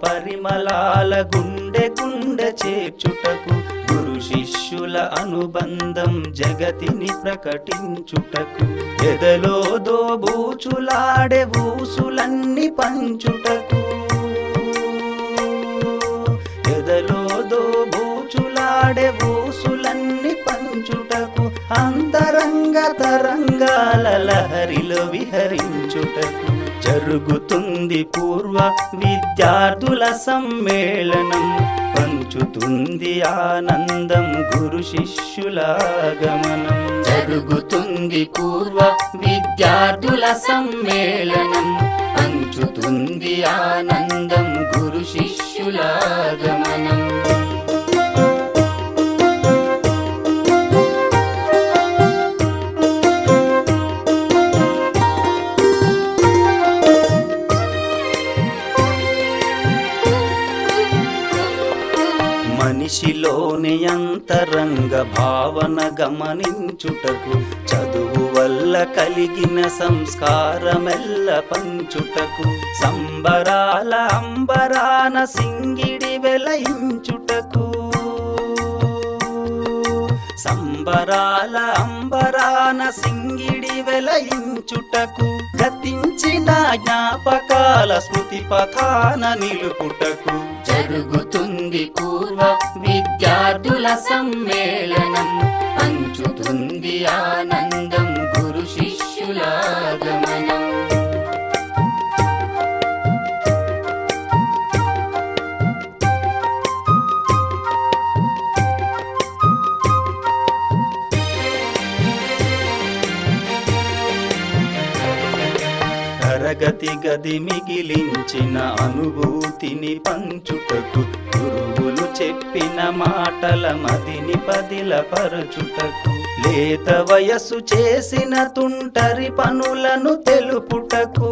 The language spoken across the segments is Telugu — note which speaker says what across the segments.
Speaker 1: పరిమళాల గుండె గుండె చేర్చుటకు గురు శిష్యుల అనుబంధం జగతిని ప్రకటించుటకు ఎదలో దోబూచులాడే ఊసులన్నీ పంచుటకు ఎదలో దోబూచులాడే ఊసులన్నీ పంచుటకు అంతరంగ తరంగాల లహరిలో విహరించుటకు జరుగుతుంది పూర్వ విద్యార్థుల సమ్మేళనం పంచుతుంది ఆనందం గురు శిష్యుల ఆగమనం జరుగుతుంది పూర్వ విద్యార్థుల సమ్మేళనం పంచుతుంది ఆనందం గురు శిష్యుల ఆగమనం మనిషిలోని అంతరంగ భావన గమనించుటకు చదువు వల్ల కలిగిన సంస్కారమెల్ల పంచుటకు సంబరాల అంబరాన సింగిడి వెలయించుటకు సంబరాల అంబరాన సింగిడి వెలయించుటకు గతించిన జ్ఞాపకాల స్మృతి పథాన నిలుపుటకు జరుగుతుంది పూర్వ విద్యార్థుల సమ్మేళనం పంచుతుంది ఆనందం గురు శిష్యుల ఆగమనం తరగతి గది మిగిలించిన అనుభూతిని పంచుటకు గురువులు చెప్పిన మాటల మదిని పదిలపరచుటకు లేత వయసు చేసిన తుంటరి పనులను తెలుపుటకు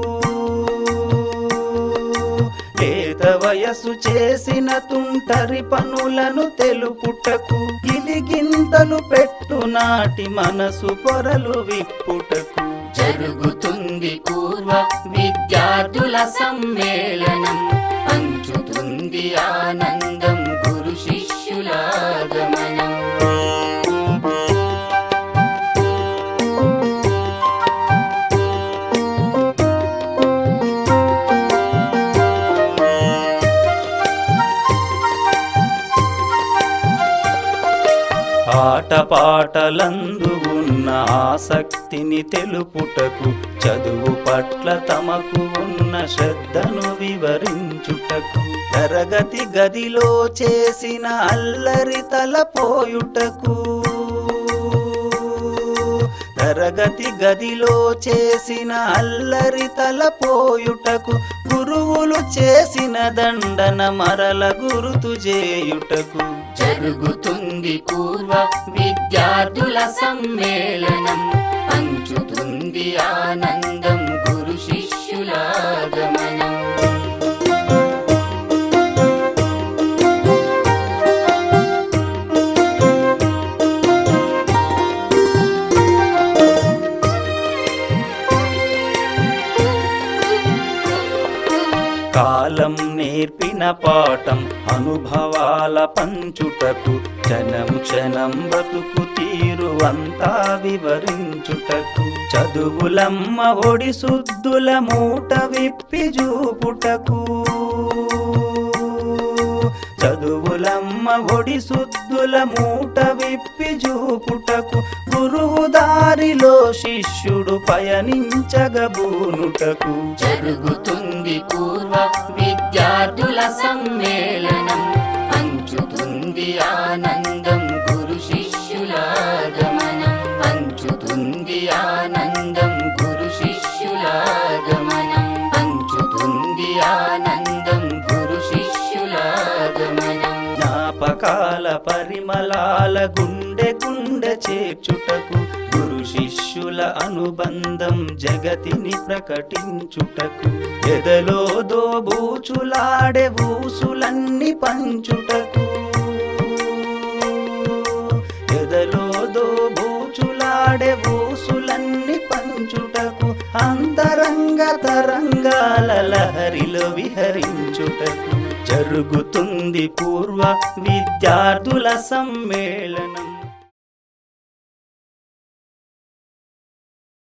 Speaker 1: లేత వయసు చేసిన తుంటరి పనులను తెలుపుటకు గిలిగింతలు పెట్టునాటి మనసు పొరలు విప్పుటకు జరుగుతుంది పూర్వ విద్యార్థుల సమ్మేళనం పంచుతుంది ఆనందం గురు శిష్యుల ఆగమనం ఆటపాటలందు ఉన్న ఆసక్తిని తెలుపుటకు చదువు పట్ల తమకు ఉన్న శ్రద్ధను వివరించుటకు తరగతి గదిలో చేసిన అల్లరి తలపోయుటకు తరగతి గదిలో చేసిన అల్లరి తలపోయుటకు గురువులు చేసిన దండన మరల గుర్తు చేయుటకు జరుగుతుంది పూర్వ విద్యార్థుల సమ్మేళనం పంచుతుంది ఆనందం గురు శిష్యుల ఆగమనం కాలం నేర్పిన పాఠం అనుభవాల పంచుటకు క్షణం క్షణం బతుకు తీరు అంతా వివరించుటకు చదువులమ్మ ఒడి సుద్దుల మూట విప్పి చూపుటకు చదువులమ్మ ఒడి సుద్దుల మూట విప్పి చూపుటకు గురువు దారిలో శిష్యుడు పయనించగబూనుటకు జరుగుతుంది పూర్వ విద్యార్థుల సమ్మేళనం పంచుతుంది ఆనందం గురు శిష్యుల ఆగమనం పంచుతుంది ఆనందం గురు శిష్యుల ఆగమనం పంచుతుంది ఆనందం గురు శిష్యుల ఆగమనం జ్ఞాపకాల పరిమళాల గుండె గుండె చేర్చుటకు గురు శిష్యుల అనుబంధం జగతిని ప్రకటించుటకు ఎదలో దోబూచులాడే ఊసులన్నీ పంచుటకు ఎదలో దోబూచులాడే ఊసులన్నీ పంచుటకు అంతరంగ తరంగాల లహరిలో విహరించుటకు జరుగుతుంది పూర్వ విద్యార్థుల సమ్మేళనం.